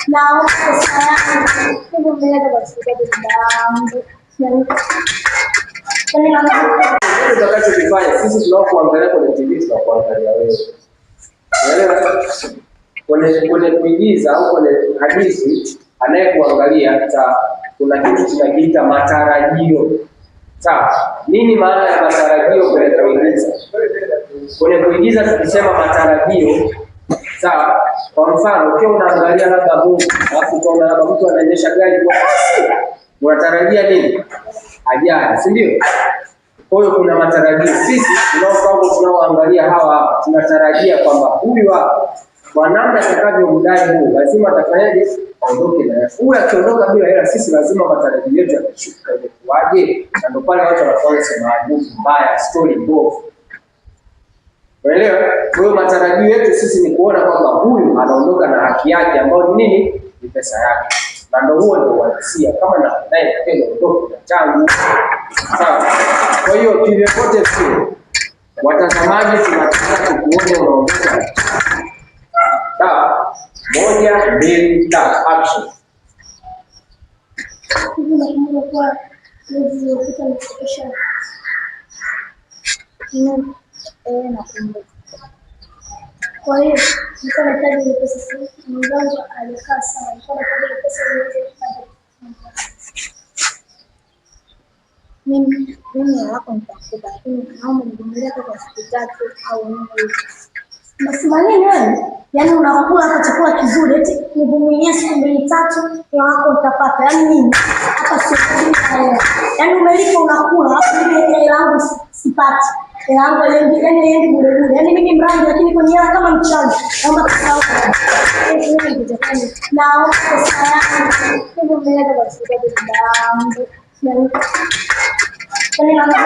naomba pesa yangu. Hivyo mbele katika yangu. Tutakachokifanya sisi tunaokuangalia kwenye TV tunakuangalia wewe. Unaelewa? Kwenye kuigiza au kwenye hadithi anayekuangalia kuna kitu tunakiita matarajio. Sawa? Nini maana ya matarajio kwenye kuigiza? Kwenye kuigiza tukisema matarajio, sawa? Kwa mfano, ukiwa unaangalia labda movie, alafu unaona labda mtu anaendesha gari kwa kasi, unatarajia nini? Ajali, si ndio? Kwa hiyo kuna matarajio. Sisi tunaoangalia hawa hapa tunatarajia kwamba huyu hapa kwa namna atakavyomdai huu lazima atafanyaje? Aondoke na huyu. Akiondoka bila hela, sisi lazima matarajio yetu yatashuka. Imekuwaje? Na ndio pale watu wanaanza kusema movie mbaya, story mbovu. Unaelewa? Kwa hiyo matarajio yetu sisi ni kuona kwamba huyu anaondoka na haki yake ambayo ni nini? Ni pesa yake. Na ndio huo ndio uhalisia. Kama naye napenda kuondoka na changu. Sawa. Kwa hiyo kivyovyote vile watazamaji tunataka kuona unaondoka. Sawa. 1, 2, 3 action. Kwa hiyo nilikuwa nahitaji ile pesa sasa. Mwanzo alikaa sawa, nilikuwa nahitaji ile pesa niweze kupata. Mimi hapo nitakupa, lakini naomba nivumilie kwa siku 3 au 4 hivi. Nasema nini wewe? Yaani unakula hata chakula kizuri eti nivumilie siku 2 3 ya wako utapata. Yaani nini? Hata sio kile. Yaani umelipa unakula, alafu ile hela yangu sipati. Yangu yaani bure. Yaani mimi mradi lakini kwenye hela kama mchawi. Naomba tusahau. Naomba pesa yangu. Hivyo mbele katika yangu. Yaani naomba